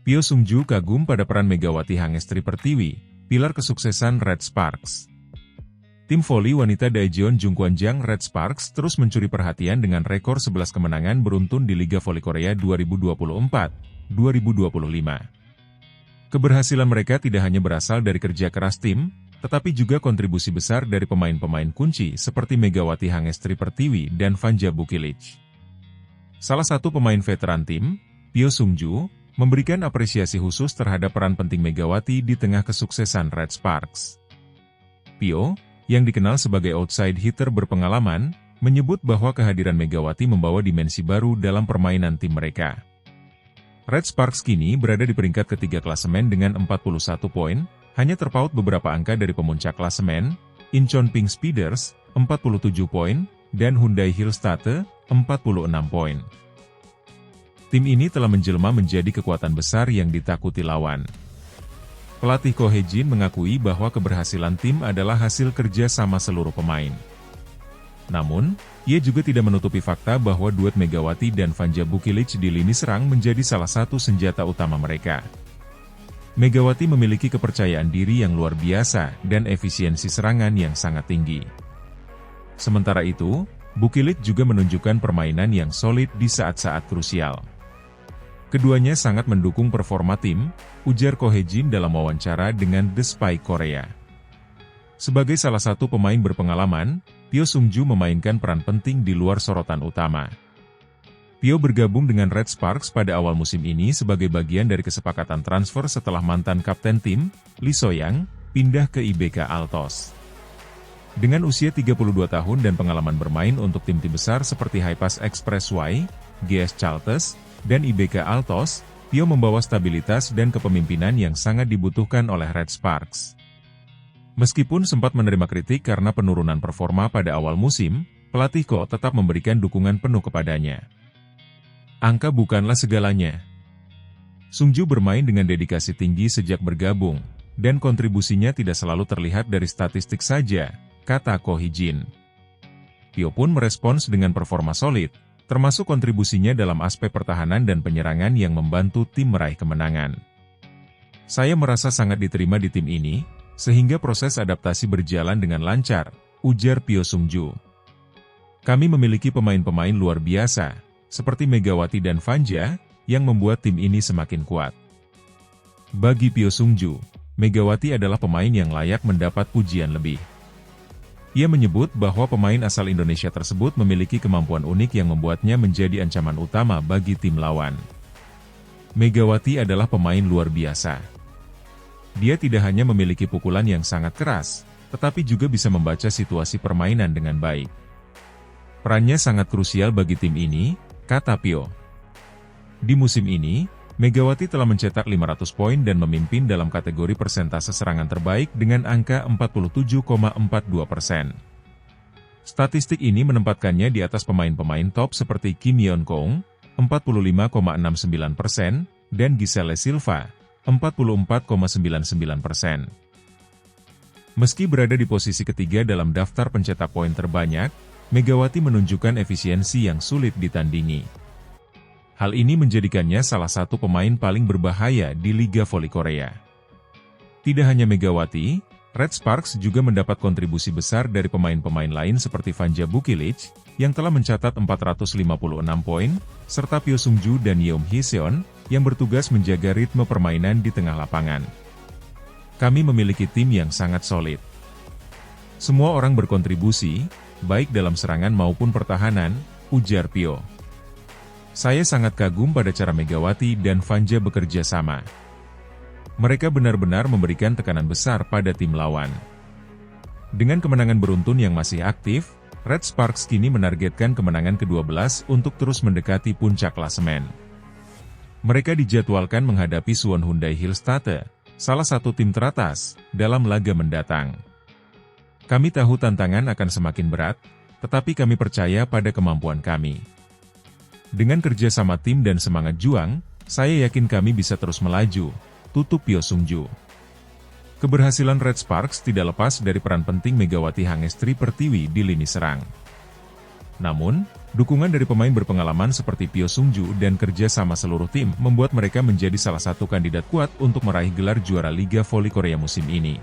Pyo Sungju kagum pada peran Megawati Hangestri Pertiwi, pilar kesuksesan Red Sparks. Tim voli wanita Daejeon Jungkwanjang Red Sparks terus mencuri perhatian dengan rekor 11 kemenangan beruntun di Liga Voli Korea 2024-2025. Keberhasilan mereka tidak hanya berasal dari kerja keras tim, tetapi juga kontribusi besar dari pemain-pemain kunci seperti Megawati Hangestri Pertiwi dan Vanja Bukilic. Salah satu pemain veteran tim, Pyo Sungju, memberikan apresiasi khusus terhadap peran penting Megawati di tengah kesuksesan Red Sparks. Pyo, yang dikenal sebagai outside hitter berpengalaman, menyebut bahwa kehadiran Megawati membawa dimensi baru dalam permainan tim mereka. Red Sparks kini berada di peringkat ketiga klasemen dengan 41 poin, hanya terpaut beberapa angka dari pemuncak klasemen, Incheon Pink Speeders, 47 poin, dan Hyundai Hillstate, 46 poin. Tim ini telah menjelma menjadi kekuatan besar yang ditakuti lawan. Pelatih Ko Hae-jin mengakui bahwa keberhasilan tim adalah hasil kerja sama seluruh pemain. Namun, ia juga tidak menutupi fakta bahwa duet Megawati dan Vanja Bukilic di lini serang menjadi salah satu senjata utama mereka. Megawati memiliki kepercayaan diri yang luar biasa dan efisiensi serangan yang sangat tinggi. Sementara itu, Bukilic juga menunjukkan permainan yang solid di saat-saat krusial. Keduanya sangat mendukung performa tim, ujar Ko Hae-jin dalam wawancara dengan The Spy Korea. Sebagai salah satu pemain berpengalaman, Pyo Sungju memainkan peran penting di luar sorotan utama. Pyo bergabung dengan Red Sparks pada awal musim ini sebagai bagian dari kesepakatan transfer setelah mantan kapten tim, Lee So-young, pindah ke IBK Altos. Dengan usia 32 tahun dan pengalaman bermain untuk tim-tim besar seperti Highpass Expressway, GS Chalters, dan IBK Altos, Pyo membawa stabilitas dan kepemimpinan yang sangat dibutuhkan oleh Red Sparks. Meskipun sempat menerima kritik karena penurunan performa pada awal musim, pelatih Ko tetap memberikan dukungan penuh kepadanya. Angka bukanlah segalanya. Sungju bermain dengan dedikasi tinggi sejak bergabung, dan kontribusinya tidak selalu terlihat dari statistik saja, kata Ko Hae-jin. Pyo pun merespons dengan performa solid, termasuk kontribusinya dalam aspek pertahanan dan penyerangan yang membantu tim meraih kemenangan. Saya merasa sangat diterima di tim ini, sehingga proses adaptasi berjalan dengan lancar, ujar Pyo Sungju. Kami memiliki pemain-pemain luar biasa, seperti Megawati dan Vanja, yang membuat tim ini semakin kuat. Bagi Pyo Sungju, Megawati adalah pemain yang layak mendapat pujian lebih. Ia menyebut bahwa pemain asal Indonesia tersebut memiliki kemampuan unik yang membuatnya menjadi ancaman utama bagi tim lawan. Megawati adalah pemain luar biasa. Dia tidak hanya memiliki pukulan yang sangat keras, tetapi juga bisa membaca situasi permainan dengan baik. Perannya sangat krusial bagi tim ini, kata Pyo. Di musim ini, Megawati telah mencetak 500 poin dan memimpin dalam kategori persentase serangan terbaik dengan angka 47,42%. Statistik ini menempatkannya di atas pemain-pemain top seperti Kim Yeon-kong, 45,69%, dan Giselle Silva, 44,99%. Meski berada di posisi ketiga dalam daftar pencetak poin terbanyak, Megawati menunjukkan efisiensi yang sulit ditandingi. Hal ini menjadikannya salah satu pemain paling berbahaya di Liga Voli Korea. Tidak hanya Megawati, Red Sparks juga mendapat kontribusi besar dari pemain-pemain lain seperti Vanja Bukilic, yang telah mencatat 456 poin, serta Pyo Sungju dan Yeom Hee-seon, yang bertugas menjaga ritme permainan di tengah lapangan. Kami memiliki tim yang sangat solid. Semua orang berkontribusi, baik dalam serangan maupun pertahanan, ujar Pyo. Saya sangat kagum pada cara Megawati dan Vanja bekerja sama. Mereka benar-benar memberikan tekanan besar pada tim lawan. Dengan kemenangan beruntun yang masih aktif, Red Sparks kini menargetkan kemenangan ke-12 untuk terus mendekati puncak klasemen. Mereka dijadwalkan menghadapi Suwon Hyundai Hillstate, salah satu tim teratas, dalam laga mendatang. Kami tahu tantangan akan semakin berat, tetapi kami percaya pada kemampuan kami. Dengan kerja sama tim dan semangat juang, saya yakin kami bisa terus melaju, tutup Pyo Sungju. Keberhasilan Red Sparks tidak lepas dari peran penting Megawati Hangestri Pertiwi di lini serang. Namun, dukungan dari pemain berpengalaman seperti Pyo Sung-ju dan kerja sama seluruh tim membuat mereka menjadi salah satu kandidat kuat untuk meraih gelar juara Liga Voli Korea musim ini.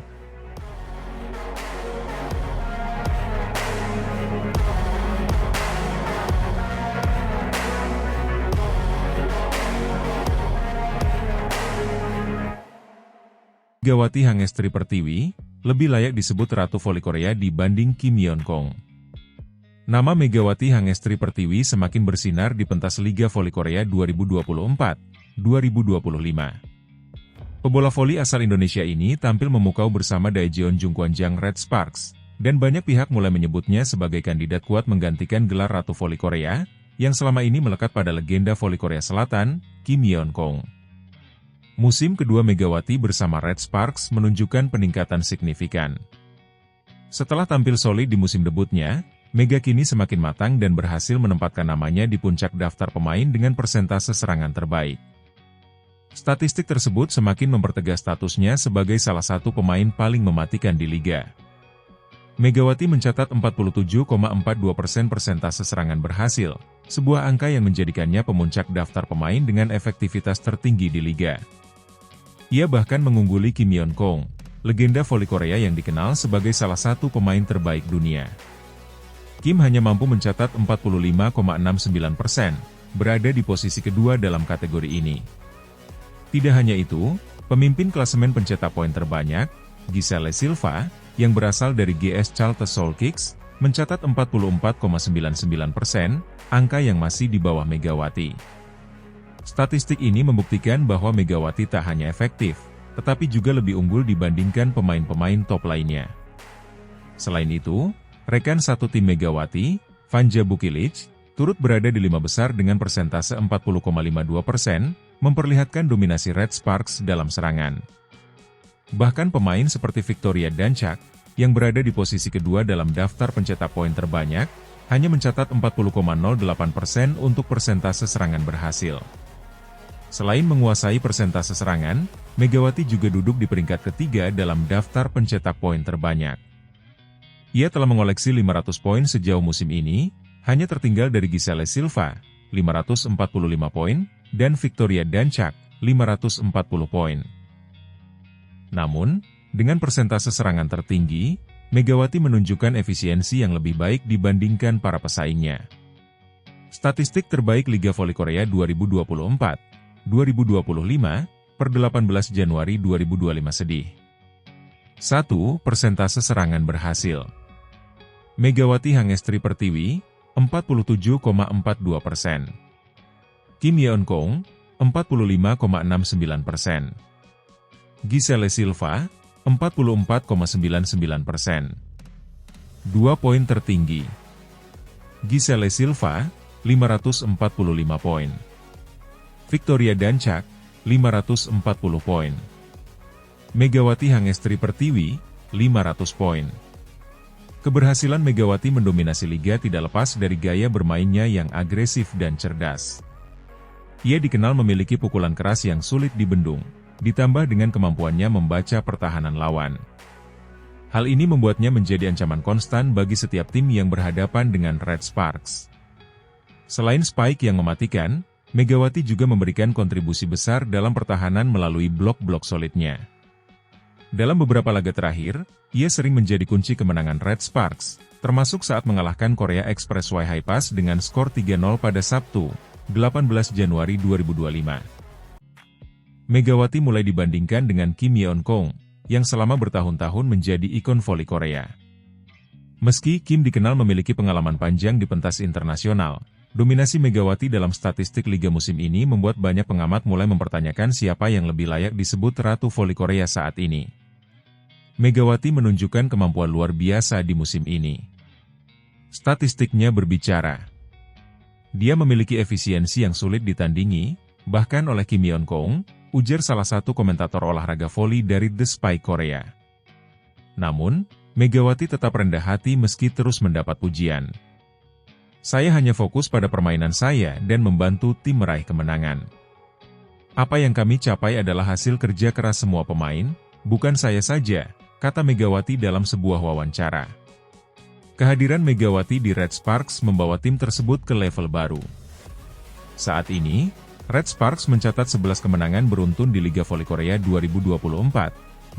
Megawati Hangestri Pertiwi lebih layak disebut Ratu Voli Korea dibanding Kim Yeon-kong. Nama Megawati Hangestri Pertiwi semakin bersinar di pentas Liga Voli Korea 2024-2025. Pebola voli asal Indonesia ini tampil memukau bersama Daejeon Jungkwanjang Red Sparks, dan banyak pihak mulai menyebutnya sebagai kandidat kuat menggantikan gelar Ratu Voli Korea, yang selama ini melekat pada legenda voli Korea Selatan, Kim Yeon-kong. Musim kedua Megawati bersama Red Sparks menunjukkan peningkatan signifikan. Setelah tampil solid di musim debutnya, Mega kini semakin matang dan berhasil menempatkan namanya di puncak daftar pemain dengan persentase serangan terbaik. Statistik tersebut semakin mempertegas statusnya sebagai salah satu pemain paling mematikan di liga. Megawati mencatat 47,42% persentase serangan berhasil, sebuah angka yang menjadikannya pemuncak daftar pemain dengan efektivitas tertinggi di liga. Ia bahkan mengungguli Kim Yeon-kong, legenda voli Korea yang dikenal sebagai salah satu pemain terbaik dunia. Kim hanya mampu mencatat 45,69%, berada di posisi kedua dalam kategori ini. Tidak hanya itu, pemimpin klasemen pencetak poin terbanyak, Giselle Silva, yang berasal dari GS Charter Seoul Kicks, mencatat 44,99%, angka yang masih di bawah Megawati. Statistik ini membuktikan bahwa Megawati tak hanya efektif, tetapi juga lebih unggul dibandingkan pemain-pemain top lainnya. Selain itu, rekan satu tim Megawati, Vanja Bukilic, turut berada di 5 besar dengan persentase 40,52%, memperlihatkan dominasi Red Sparks dalam serangan. Bahkan pemain seperti Victoria Dancak, yang berada di posisi kedua dalam daftar pencetak poin terbanyak, hanya mencatat 40,08% untuk persentase serangan berhasil. Selain menguasai persentase serangan, Megawati juga duduk di peringkat ketiga dalam daftar pencetak poin terbanyak. Ia telah mengoleksi 500 poin sejauh musim ini, hanya tertinggal dari Giselle Silva, 545 poin, dan Victoria Dancak, 540 poin. Namun, dengan persentase serangan tertinggi, Megawati menunjukkan efisiensi yang lebih baik dibandingkan para pesaingnya. Statistik terbaik Liga Voli Korea 2024-2025, per 18 Januari 2025 sedih. 1. Persentase serangan berhasil. Megawati Hangestri Pertiwi, 47,42%. Kim Yeon-kong, 45,69%. Giselle Silva, 44,99%. 2 poin tertinggi. Giselle Silva, 545 poin. Victoria Dancak, 540 poin. Megawati Hangestri Pertiwi, 500 poin. Keberhasilan Megawati mendominasi liga tidak lepas dari gaya bermainnya yang agresif dan cerdas. Ia dikenal memiliki pukulan keras yang sulit dibendung, ditambah dengan kemampuannya membaca pertahanan lawan. Hal ini membuatnya menjadi ancaman konstan bagi setiap tim yang berhadapan dengan Red Sparks. Selain spike yang mematikan, Megawati juga memberikan kontribusi besar dalam pertahanan melalui blok-blok solidnya. Dalam beberapa laga terakhir, ia sering menjadi kunci kemenangan Red Sparks, termasuk saat mengalahkan Korea Expressway Hi-Pass dengan skor 3-0 pada Sabtu, 18 Januari 2025. Megawati mulai dibandingkan dengan Kim Yeon-kong, yang selama bertahun-tahun menjadi ikon voli Korea. Meski Kim dikenal memiliki pengalaman panjang di pentas internasional, dominasi Megawati dalam statistik liga musim ini membuat banyak pengamat mulai mempertanyakan siapa yang lebih layak disebut Ratu Voli Korea saat ini. Megawati menunjukkan kemampuan luar biasa di musim ini. Statistiknya berbicara. Dia memiliki efisiensi yang sulit ditandingi, bahkan oleh Kim Yeon-kong, ujar salah satu komentator olahraga voli dari The Spy Korea. Namun, Megawati tetap rendah hati meski terus mendapat pujian. Saya hanya fokus pada permainan saya dan membantu tim meraih kemenangan. Apa yang kami capai adalah hasil kerja keras semua pemain, bukan saya saja, kata Megawati dalam sebuah wawancara. Kehadiran Megawati di Red Sparks membawa tim tersebut ke level baru. Saat ini, Red Sparks mencatat 11 kemenangan beruntun di Liga Voli Korea 2024-2025,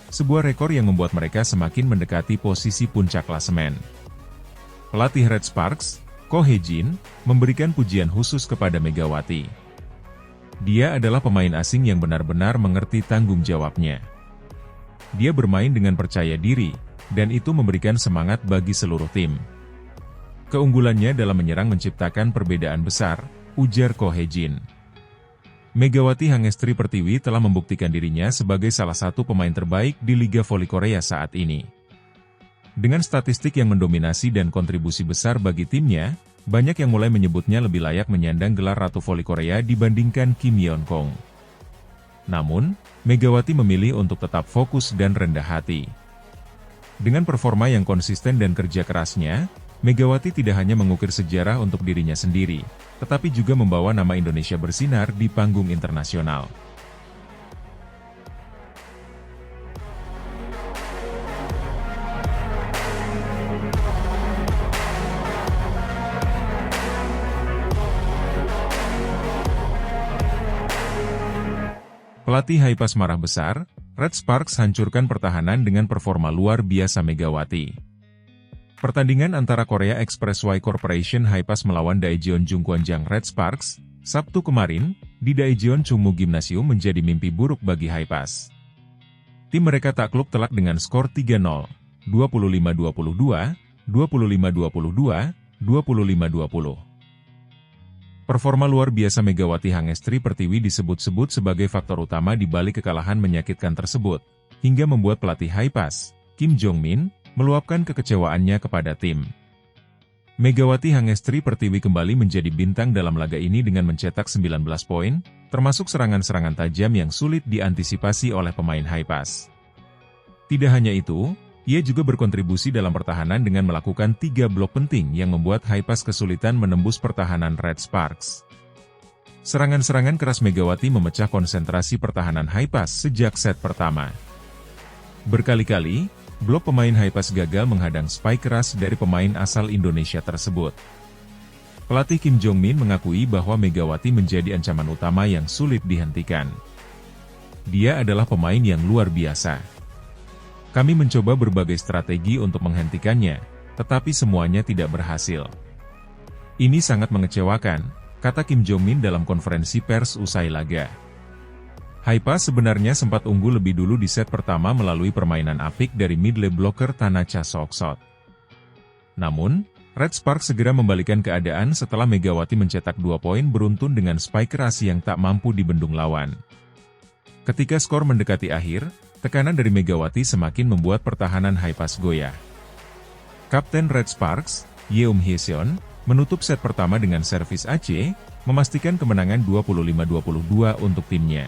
sebuah rekor yang membuat mereka semakin mendekati posisi puncak klasemen. Pelatih Red Sparks, Ko Hye-jin, memberikan pujian khusus kepada Megawati. Dia adalah pemain asing yang benar-benar mengerti tanggung jawabnya. Dia bermain dengan percaya diri, dan itu memberikan semangat bagi seluruh tim. Keunggulannya dalam menyerang menciptakan perbedaan besar, ujar Ko Hye-jin. Megawati Hangestri Pertiwi telah membuktikan dirinya sebagai salah satu pemain terbaik di Liga Voli Korea saat ini. Dengan statistik yang mendominasi dan kontribusi besar bagi timnya, banyak yang mulai menyebutnya lebih layak menyandang gelar Ratu Voli Korea dibandingkan Kim Yeon-kong. Namun, Megawati memilih untuk tetap fokus dan rendah hati. Dengan performa yang konsisten dan kerja kerasnya, Megawati tidak hanya mengukir sejarah untuk dirinya sendiri, tetapi juga membawa nama Indonesia bersinar di panggung internasional. Pelatih Haipas marah besar, Red Sparks hancurkan pertahanan dengan performa luar biasa Megawati. Pertandingan antara Korea Expressway Corporation Haipas melawan Daejeon Jungkwanjang Red Sparks, Sabtu kemarin, di Daejeon Chungmu Gymnasium menjadi mimpi buruk bagi Haipas. Tim mereka takluk telak dengan skor 3-0, 25-22, 25-22, 25-20. Performa luar biasa Megawati Hangestri Pertiwi disebut-sebut sebagai faktor utama di balik kekalahan menyakitkan tersebut, hingga membuat pelatih Haipas, Kim Jong-min, meluapkan kekecewaannya kepada tim. Megawati Hangestri Pertiwi kembali menjadi bintang dalam laga ini dengan mencetak 19 poin, termasuk serangan-serangan tajam yang sulit diantisipasi oleh pemain Haipas. Tidak hanya itu, ia juga berkontribusi dalam pertahanan dengan melakukan 3 blok penting yang membuat Haipas kesulitan menembus pertahanan Red Sparks. Serangan-serangan keras Megawati memecah konsentrasi pertahanan Haipas sejak set pertama. Berkali-kali, blok pemain Haipas gagal menghadang spike keras dari pemain asal Indonesia tersebut. Pelatih Kim Jong-min mengakui bahwa Megawati menjadi ancaman utama yang sulit dihentikan. Dia adalah pemain yang luar biasa. Kami mencoba berbagai strategi untuk menghentikannya, tetapi semuanya tidak berhasil. Ini sangat mengecewakan, kata Kim Jong-min dalam konferensi pers usai laga. Haipas sebenarnya sempat unggul lebih dulu di set pertama melalui permainan apik dari mid-lane blocker Tanacha Soksot. Namun, Red Sparks segera membalikan keadaan setelah Megawati mencetak 2 poin beruntun dengan spike keras yang tak mampu dibendung lawan. Ketika skor mendekati akhir, tekanan dari Megawati semakin membuat pertahanan Haipas goyah. Kapten Red Sparks, Yeom Hye-seon, menutup set pertama dengan servis AC, memastikan kemenangan 25-22 untuk timnya.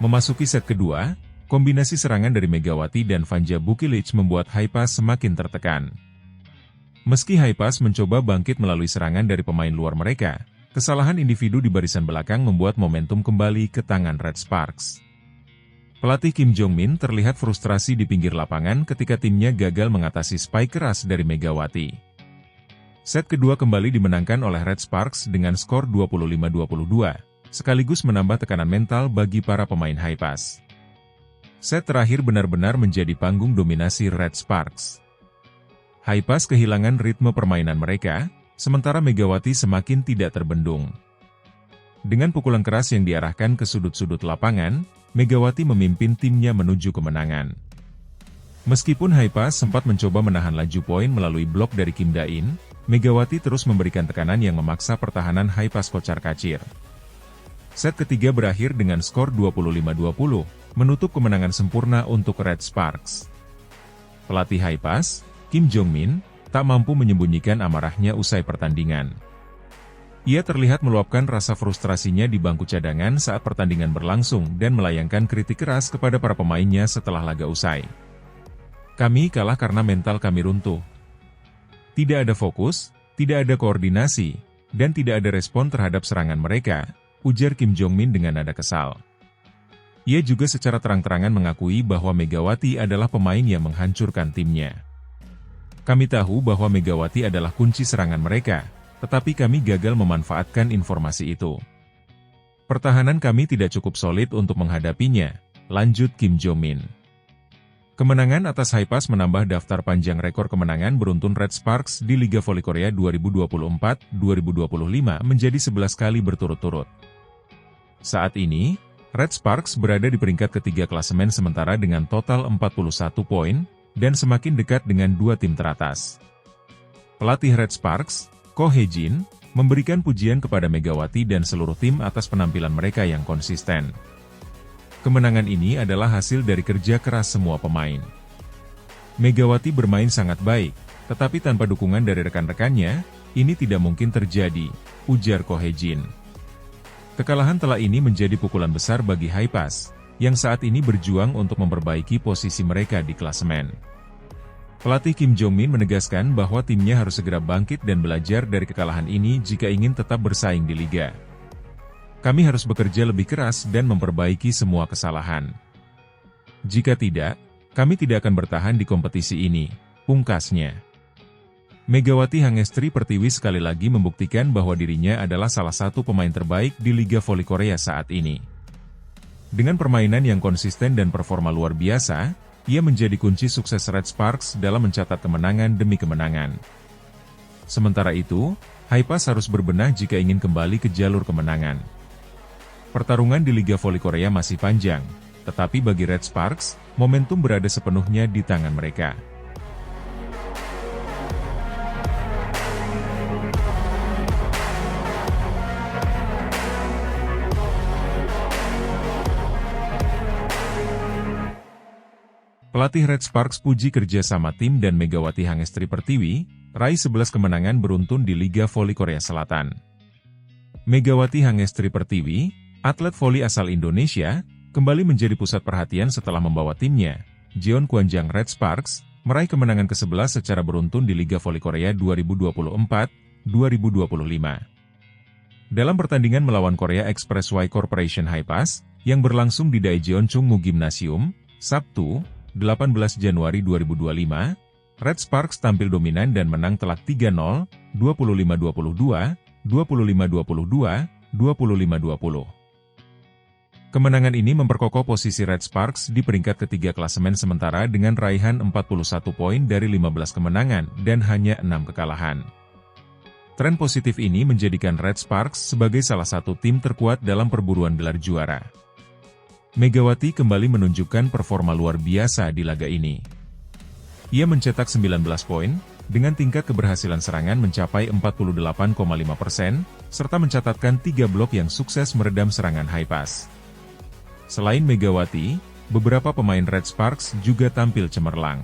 Memasuki set kedua, kombinasi serangan dari Megawati dan Vanja Bukilic membuat Haipas semakin tertekan. Meski Haipas mencoba bangkit melalui serangan dari pemain luar mereka, kesalahan individu di barisan belakang membuat momentum kembali ke tangan Red Sparks. Pelatih Kim Jong-min terlihat frustrasi di pinggir lapangan ketika timnya gagal mengatasi spike keras dari Megawati. Set kedua kembali dimenangkan oleh Red Sparks dengan skor 25-22. Sekaligus menambah tekanan mental bagi para pemain Haipas. Set terakhir benar-benar menjadi panggung dominasi Red Sparks. Haipas kehilangan ritme permainan mereka, sementara Megawati semakin tidak terbendung. Dengan pukulan keras yang diarahkan ke sudut-sudut lapangan, Megawati memimpin timnya menuju kemenangan. Meskipun Haipas sempat mencoba menahan laju poin melalui blok dari Kim Da-in, Megawati terus memberikan tekanan yang memaksa pertahanan Haipas kocar-kacir. Set ketiga berakhir dengan skor 25-20, menutup kemenangan sempurna untuk Red Sparks. Pelatih Haipas, Kim Jong-min, tak mampu menyembunyikan amarahnya usai pertandingan. Ia terlihat meluapkan rasa frustrasinya di bangku cadangan saat pertandingan berlangsung dan melayangkan kritik keras kepada para pemainnya setelah laga usai. Kami kalah karena mental kami runtuh. Tidak ada fokus, tidak ada koordinasi, dan tidak ada respon terhadap serangan mereka, ujar Kim Jong-min dengan nada kesal. Ia juga secara terang-terangan mengakui bahwa Megawati adalah pemain yang menghancurkan timnya. Kami tahu bahwa Megawati adalah kunci serangan mereka, tetapi kami gagal memanfaatkan informasi itu. Pertahanan kami tidak cukup solid untuk menghadapinya, lanjut Kim Jo-min. Kemenangan atas Haipas menambah daftar panjang rekor kemenangan beruntun Red Sparks di Liga Voli Korea 2024-2025 menjadi 11 kali berturut-turut. Saat ini, Red Sparks berada di peringkat ketiga klasemen sementara dengan total 41 poin, dan semakin dekat dengan dua tim teratas. Pelatih Red Sparks, Ko Hae-jin, memberikan pujian kepada Megawati dan seluruh tim atas penampilan mereka yang konsisten. Kemenangan ini adalah hasil dari kerja keras semua pemain. Megawati bermain sangat baik, tetapi tanpa dukungan dari rekan-rekannya, ini tidak mungkin terjadi, ujar Ko Hae-jin. Kekalahan telak ini menjadi pukulan besar bagi Haipas, yang saat ini berjuang untuk memperbaiki posisi mereka di klasemen. Pelatih Kim Jo-min menegaskan bahwa timnya harus segera bangkit dan belajar dari kekalahan ini jika ingin tetap bersaing di liga. Kami harus bekerja lebih keras dan memperbaiki semua kesalahan. Jika tidak, kami tidak akan bertahan di kompetisi ini, pungkasnya. Megawati Hangestri Pertiwi sekali lagi membuktikan bahwa dirinya adalah salah satu pemain terbaik di Liga Voli Korea saat ini. Dengan permainan yang konsisten dan performa luar biasa, ia menjadi kunci sukses Red Sparks dalam mencatat kemenangan demi kemenangan. Sementara itu, Haipas harus berbenah jika ingin kembali ke jalur kemenangan. Pertarungan di Liga Voli Korea masih panjang, tetapi bagi Red Sparks, momentum berada sepenuhnya di tangan mereka. Pelatih Red Sparks puji kerja sama tim dan Megawati Hangestri Pertiwi, raih 11 kemenangan beruntun di Liga Voli Korea Selatan. Megawati Hangestri Pertiwi, atlet voli asal Indonesia, kembali menjadi pusat perhatian setelah membawa timnya, Jeon Kwanjang Red Sparks, meraih kemenangan ke-11 secara beruntun di Liga Voli Korea 2024-2025. Dalam pertandingan melawan Korea Expressway Corporation Haipas, yang berlangsung di Daejeonchungmu Gymnasium, Sabtu, 18 Januari 2025, Red Sparks tampil dominan dan menang telak 3-0, 25-22, 25-22, 25-20. Kemenangan ini memperkokoh posisi Red Sparks di peringkat ketiga klasemen sementara dengan raihan 41 poin dari 15 kemenangan dan hanya 6 kekalahan. Tren positif ini menjadikan Red Sparks sebagai salah satu tim terkuat dalam perburuan gelar juara. Megawati kembali menunjukkan performa luar biasa di laga ini. Ia mencetak 19 poin, dengan tingkat keberhasilan serangan mencapai 48,5%, serta mencatatkan 3 blok yang sukses meredam serangan Haipas. Selain Megawati, beberapa pemain Red Sparks juga tampil cemerlang.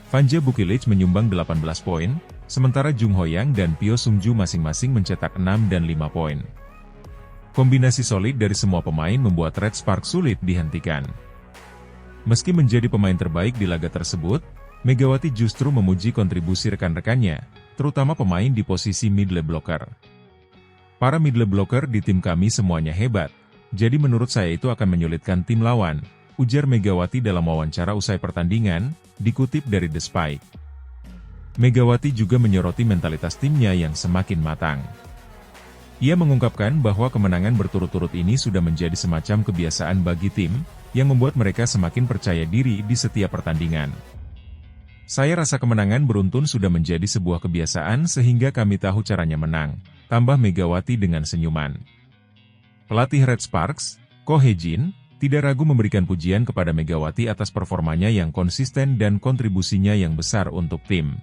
Fanja Bukilic menyumbang 18 poin, sementara Jung Ho-yang dan Pyo Sung-ju masing-masing mencetak 6 dan 5 poin. Kombinasi solid dari semua pemain membuat Red Sparks sulit dihentikan. Meski menjadi pemain terbaik di laga tersebut, Megawati justru memuji kontribusi rekan-rekannya, terutama pemain di posisi middle blocker. Para middle blocker di tim kami semuanya hebat, jadi menurut saya itu akan menyulitkan tim lawan, ujar Megawati dalam wawancara usai pertandingan, dikutip dari The Spike. Megawati juga menyoroti mentalitas timnya yang semakin matang. Ia mengungkapkan bahwa kemenangan berturut-turut ini sudah menjadi semacam kebiasaan bagi tim, yang membuat mereka semakin percaya diri di setiap pertandingan. Saya rasa kemenangan beruntun sudah menjadi sebuah kebiasaan sehingga kami tahu caranya menang, tambah Megawati dengan senyuman. Pelatih Red Sparks, Ko Hae-jin, tidak ragu memberikan pujian kepada Megawati atas performanya yang konsisten dan kontribusinya yang besar untuk tim.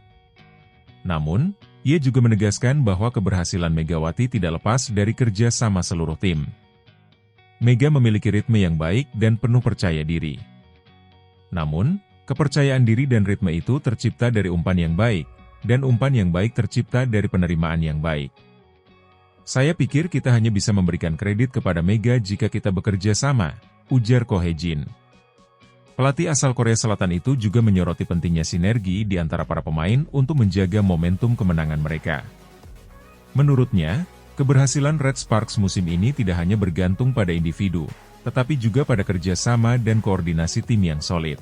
Namun, ia juga menegaskan bahwa keberhasilan Megawati tidak lepas dari kerja sama seluruh tim. Mega memiliki ritme yang baik dan penuh percaya diri. Namun, kepercayaan diri dan ritme itu tercipta dari umpan yang baik, dan umpan yang baik tercipta dari penerimaan yang baik. Saya pikir kita hanya bisa memberikan kredit kepada Mega jika kita bekerja sama, ujar Ko Hae-jin. Pelatih asal Korea Selatan itu juga menyoroti pentingnya sinergi di antara para pemain untuk menjaga momentum kemenangan mereka. Menurutnya, keberhasilan Red Sparks musim ini tidak hanya bergantung pada individu, tetapi juga pada kerja sama dan koordinasi tim yang solid.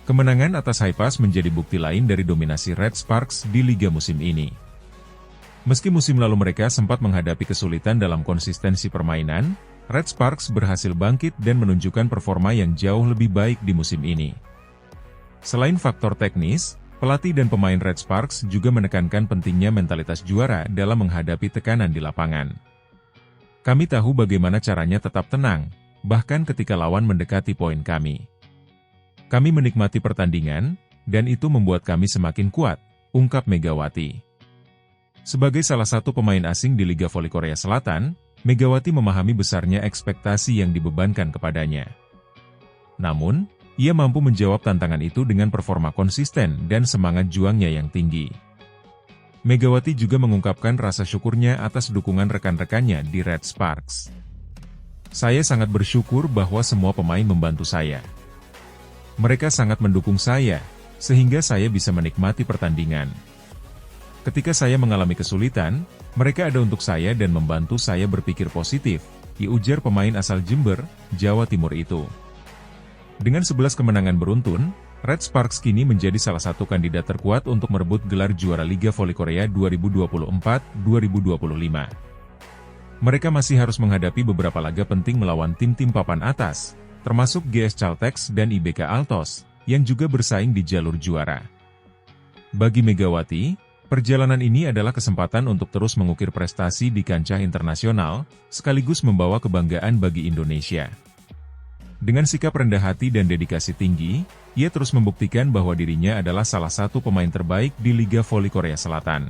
Kemenangan atas Haifaz menjadi bukti lain dari dominasi Red Sparks di liga musim ini. Meski musim lalu mereka sempat menghadapi kesulitan dalam konsistensi permainan, Red Sparks berhasil bangkit dan menunjukkan performa yang jauh lebih baik di musim ini. Selain faktor teknis, pelatih dan pemain Red Sparks juga menekankan pentingnya mentalitas juara dalam menghadapi tekanan di lapangan. Kami tahu bagaimana caranya tetap tenang, bahkan ketika lawan mendekati poin kami. Kami menikmati pertandingan, dan itu membuat kami semakin kuat, ungkap Megawati. Sebagai salah satu pemain asing di Liga Voli Korea Selatan, Megawati memahami besarnya ekspektasi yang dibebankan kepadanya. Namun, ia mampu menjawab tantangan itu dengan performa konsisten dan semangat juangnya yang tinggi. Megawati juga mengungkapkan rasa syukurnya atas dukungan rekan-rekannya di Red Sparks. Saya sangat bersyukur bahwa semua pemain membantu saya. Mereka sangat mendukung saya, sehingga saya bisa menikmati pertandingan. Ketika saya mengalami kesulitan, mereka ada untuk saya dan membantu saya berpikir positif, diujar pemain asal Jember, Jawa Timur itu. Dengan 11 kemenangan beruntun, Red Sparks kini menjadi salah satu kandidat terkuat untuk merebut gelar juara Liga Voli Korea 2024-2025. Mereka masih harus menghadapi beberapa laga penting melawan tim-tim papan atas, termasuk GS Caltex dan IBK Altos, yang juga bersaing di jalur juara. Bagi Megawati, perjalanan ini adalah kesempatan untuk terus mengukir prestasi di kancah internasional, sekaligus membawa kebanggaan bagi Indonesia. Dengan sikap rendah hati dan dedikasi tinggi, ia terus membuktikan bahwa dirinya adalah salah satu pemain terbaik di Liga Voli Korea Selatan.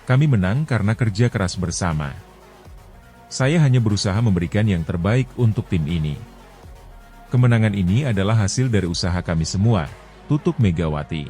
Kami menang karena kerja keras bersama. Saya hanya berusaha memberikan yang terbaik untuk tim ini. Kemenangan ini adalah hasil dari usaha kami semua, tutup Megawati.